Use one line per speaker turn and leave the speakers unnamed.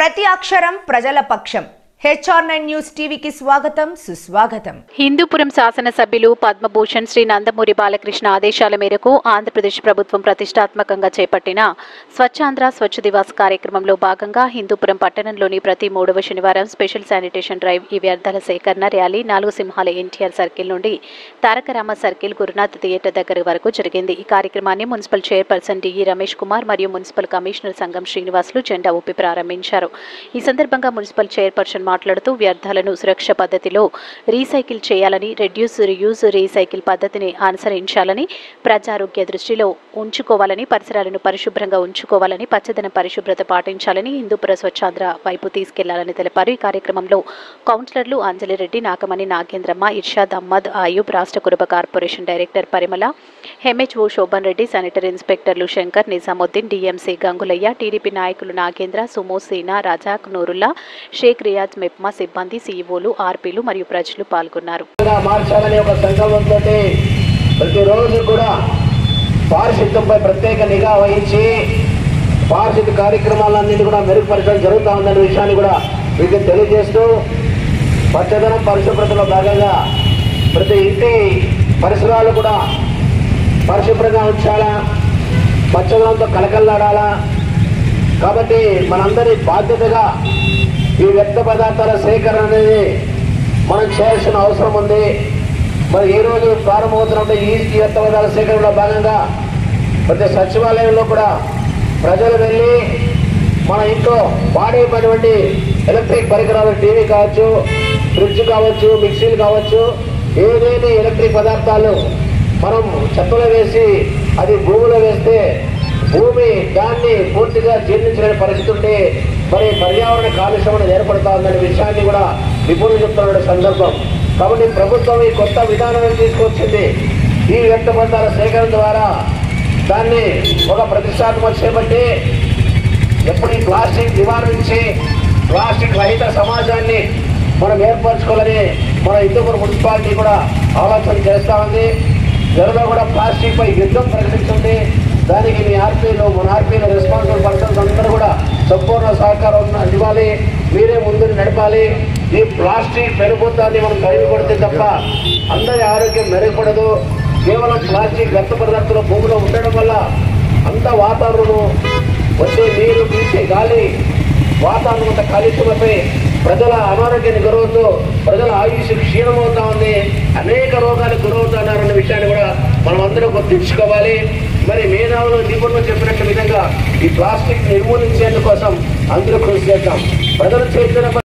ప్రతి అక్షరం ప్రజల పక్షం. HR9 న్యూస్ టీవీకి స్వాగతం సుస్వాగతం.
హిందూపురం శాసనసభ్యులు పద్మభూషణ్ శ్రీ నందమూరి బాలకృష్ణ ఆదేశాల మేరకు ఆంధ్రప్రదేశ్ ప్రభుత్వం ప్రతిష్టాత్మకంగా చేపట్టిన స్వచ్ఛాంధ్ర స్వచ్ఛ దివాస్ కార్యక్రమంలో భాగంగా హిందూపురం పట్టణంలోని ప్రతి 3వ శనివారం స్పెషల్ శానిటేషన్ డ్రైవ్ ఈ వ్యర్థాల సేకరణ ర్యాలీ 4 సింహాల ఎన్టీఆర్ సర్కిల్ నుండి తారకరామ సర్కిల్ గురునాథ్ థియేటర్ దగ్గర వరకు జరిగింది. ఈ కార్యక్రమాన్ని municipal chairperson DE Ramesh Kumar మరియు మున్సిపల్ కమిషనర్ సంగం శ్రీనివాసులు జెండా ఊపి ప్రారంభించారు. ఈ సందర్భంగా మున్సిపల్ చైర్పర్సన్ మాట్లాడుతూ వ్యర్థాలను సురక్ష పద్ధతిలో రీసైకిల్ చేయాలని, రెడ్యూస్ రీయూజ్ రీసైకిల్ పద్ధతిని అనుసరించాలని, ప్రజారోగ్య దృష్టిలో ఉంచుకోవాలని, పరిసరాలను పరిశుభ్రంగా ఉంచుకోవాలని, పచ్చదన పరిశుభ్రత పాటించాలని, హిందూపుర స్వచ్ఛాంధ్ర వైపు తీసుకెళ్లాలని తెలిపారు. ఈ కార్యక్రమంలో కౌన్సిలర్లు అంజలిరెడ్డి, నాగమణి నాగేంద్రమ్మ, ఇర్షాద్ అహ్మద్, ఆయూబ్, రాష్ట్ర Kuruba corporation director Parimala, MHO Shobhan Reddy, sanitary ఇన్స్పెక్టర్లు శంకర్, నిజాముద్దీన్, డిఎంసీ గంగులయ్య, టీడీపీ నాయకులు నాగేంద్ర, సుమో, సీనా, రజాక్, నూరుల్లా, షేక్ రియాజ్, మెప్మా సిబ్బంది, సీఈఓలు, ఆర్పీలు మరియు ప్రజలు పాల్గొన్నారు.
ప్రతిరోజు కూడా పారిశుద్ధ్యంపై ప్రత్యేక నిఘా వహించి పారిశుద్ధ్య కార్యక్రమాలన్నింటి కూడా మెరుగుపరచడం జరుగుతూ ఉందనే విషయాన్ని కూడా మీకు తెలియజేస్తూ, పచ్చదనం పరిశుభ్రతలో భాగంగా ప్రతి ఇంటి పరిసరాలు కూడా పరిశుభ్రంగా ఉంచాలా, పచ్చదనంతో కలకల్లాడాలా. కాబట్టి మనందరి బాధ్యతగా ఈ వ్యర్థ పదార్థాల సేకరణ అనేది మనం చేయాల్సిన అవసరం ఉంది. మరి ఈ రోజు ప్రారంభమవుతున్నప్పుడు ఈ వ్యర్థ పదార్థాల సేకరణలో భాగంగా ప్రతి సచివాలయంలో కూడా ప్రజలు వెళ్ళి మన ఇంట్లో వాడేటువంటి ఎలక్ట్రిక్ పరికరాలు, టీవీ కావచ్చు, ఫ్రిడ్జ్ కావచ్చు, మిక్సీలు కావచ్చు, ఏదైనా ఎలక్ట్రిక్ పదార్థాలు మనం చెత్తలో వేసి అది భూమిలో వేస్తే భూమి దాన్ని పూర్తిగా జీర్ణించలేని పరిస్థితి ఉంటే మరి పర్యావరణ కాలుష్యం అనేది ఏర్పడతా ఉందనే విషయాన్ని కూడా నిపుణులు చెప్తున్న సందర్భం. కాబట్టి ప్రభుత్వం ఈ కొత్త విధానాన్ని తీసుకొచ్చింది. ఈ వ్యర్థ పదార్థాల సేకరణ ద్వారా దాన్ని ఒక ప్రతిష్టాత్మక చేపట్టి ఎప్పుడు ఈ ప్లాస్టిక్ నివారించి ప్లాస్టిక్ రహిత సమాజాన్ని మనం ఏర్పరచుకోవాలని మన హిందూపురం మున్సిపాలిటీ కూడా ఆలోచన చేస్తూ ఉంది. త్వరలో కూడా ప్లాస్టిక్ పై యుద్ధం ప్రకటించింది. దానికి మీ ఆర్పీలు, మన ఆర్పీలు, రెస్పాన్సిబుల్ పర్సన్స్ అందరూ కూడా సంపూర్ణ సహకారం ఇవ్వాలి. మీరే ముందుని నడపాలి. ఈ ప్లాస్టిక్ పెరుగుతాన్ని మనం కలిగి కొడితే తప్ప అందరి ఆరోగ్యం మెరుగుపడదు. కేవలం ప్లాస్టిక్ వ్యర్థ పదార్థాలు భూమిలో ఉండడం వల్ల అంత వాతావరణం వచ్చే నీరు, పీల్చే గాలి, వాతావరణం అంత కాలుష్యమపై ప్రజల అనారోగ్యానికి గురవుతూ ప్రజల ఆయుష్ క్షీణమవుతా ఉంది. అనేక రోగాలకు గురవుతున్నారన్న విషయాన్ని కూడా మనం అందరూ గుర్తించుకోవాలి. మరి మేధావులు, నిపుణులు చెప్పినట్టు విధంగా ఈ ప్లాస్టిక్ నిర్మూలించేందుకోసం అందరూ కృషి చేద్దాం. ప్రజలు చేసిన